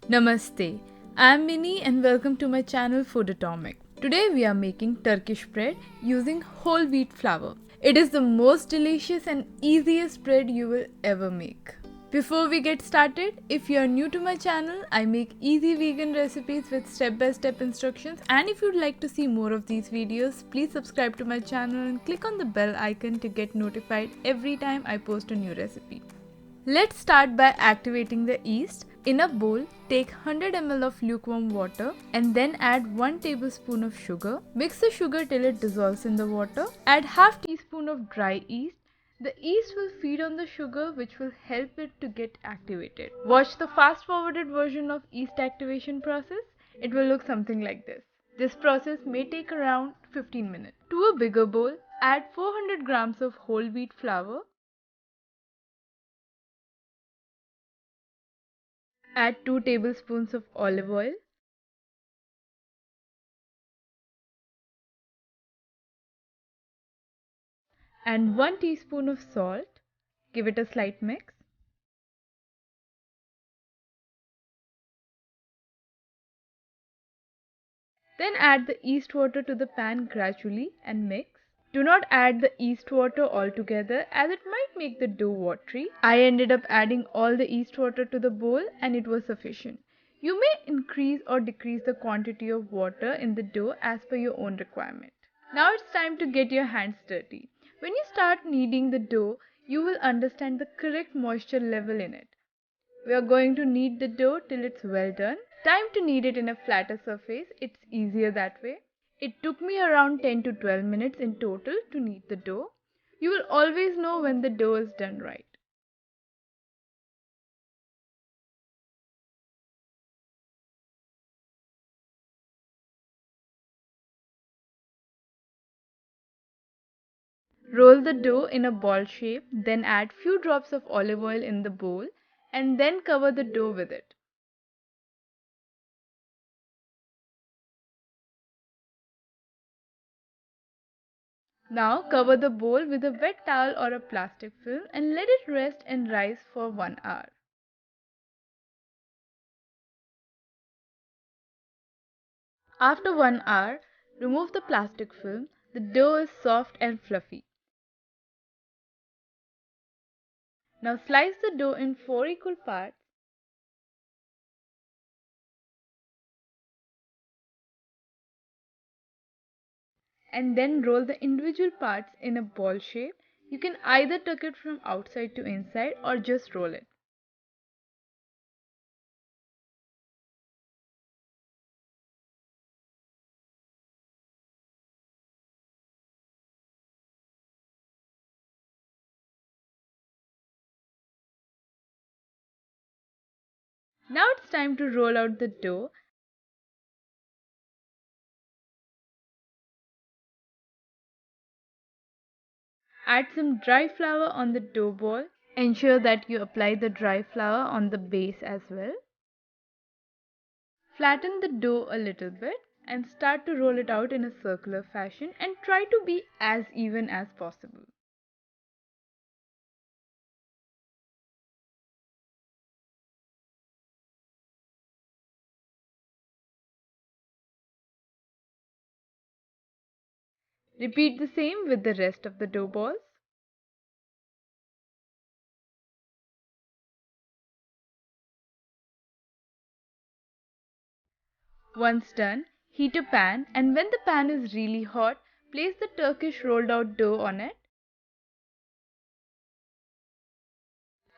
Namaste, I'm Mini and welcome to my channel Food Atomic. Today we are making Turkish bread using whole wheat flour. It is the most delicious and easiest bread you will ever make. Before we get started, if you are new to my channel, I make easy vegan recipes with step-by-step instructions, and if you'd like to see more of these videos, please subscribe to my channel and click on the bell icon to get notified every time I post a new recipe. Let's start by activating the yeast. In a bowl, take 100 ml of lukewarm water and then add 1 tablespoon of sugar. Mix the sugar till it dissolves in the water. Add half teaspoon of dry yeast. The yeast will feed on the sugar, which will help it to get activated. Watch the fast forwarded version of yeast activation process. It will look something like this. This process may take around 15 minutes. To a bigger bowl, add 400 grams of whole wheat flour. Add 2 tablespoons of olive oil. And 1 teaspoon of salt. Give it a slight mix. Then add the yeast water to the pan gradually and mix. Do not add the yeast water all together as it might make the dough watery. I ended up adding all the yeast water to the bowl and it was sufficient. You may increase or decrease the quantity of water in the dough as per your own requirement. Now it's time to get your hands dirty. When you start kneading the dough, you will understand the correct moisture level in it. We are going to knead the dough till it's well done. Time to knead it in a flatter surface. It's easier that way. It took me around 10 to 12 minutes in total to knead the dough. You will always know when the dough is done right. Roll the dough in a ball shape, then add few drops of olive oil in the bowl and then cover the dough with it. Now cover the bowl with a wet towel or a plastic film and let it rest and rise for 1 hour. After 1 hour, remove the plastic film. The dough is soft and fluffy. Now slice the dough in 4 equal parts. And then roll the individual parts in a ball shape. You can either tuck it from outside to inside or just roll it. Now it's time to roll out the dough. Add some dry flour on the dough ball. Ensure that you apply the dry flour on the base as well. Flatten the dough a little bit and start to roll it out in a circular fashion and try to be as even as possible. Repeat the same with the rest of the dough balls. Once done, heat a pan and when the pan is really hot, place the Turkish rolled out dough on it.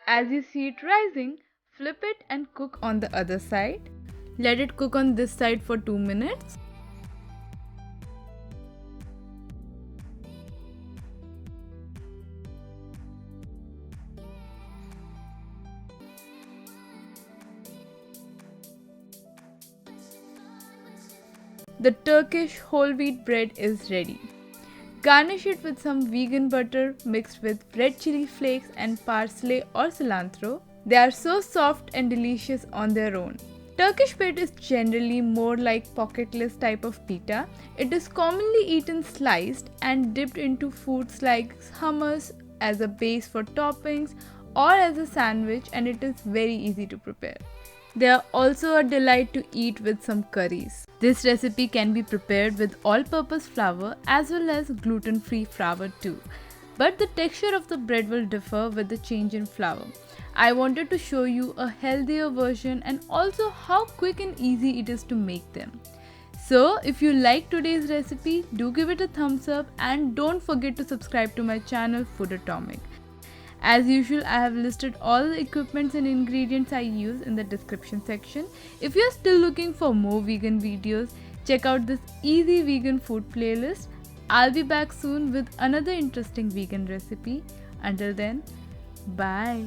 As you see it rising, flip it and cook on the other side. Let it cook on this side for 2 minutes. The Turkish whole wheat bread is ready. Garnish it with some vegan butter mixed with red chili flakes and parsley or cilantro. They are so soft and delicious on their own. Turkish bread is generally more like pocketless type of pita. It is commonly eaten sliced and dipped into foods like hummus as a base for toppings or as a sandwich, and it is very easy to prepare. They are also a delight to eat with some curries. This recipe can be prepared with all-purpose flour as well as gluten-free flour too. But the texture of the bread will differ with the change in flour. I wanted to show you a healthier version and also how quick and easy it is to make them. So if you like today's recipe, do give it a thumbs up and don't forget to subscribe to my channel Food Atomic. As usual, I have listed all the equipments and ingredients I use in the description section. If you are still looking for more vegan videos, check out this easy vegan food playlist. I'll be back soon with another interesting vegan recipe. Until then, bye.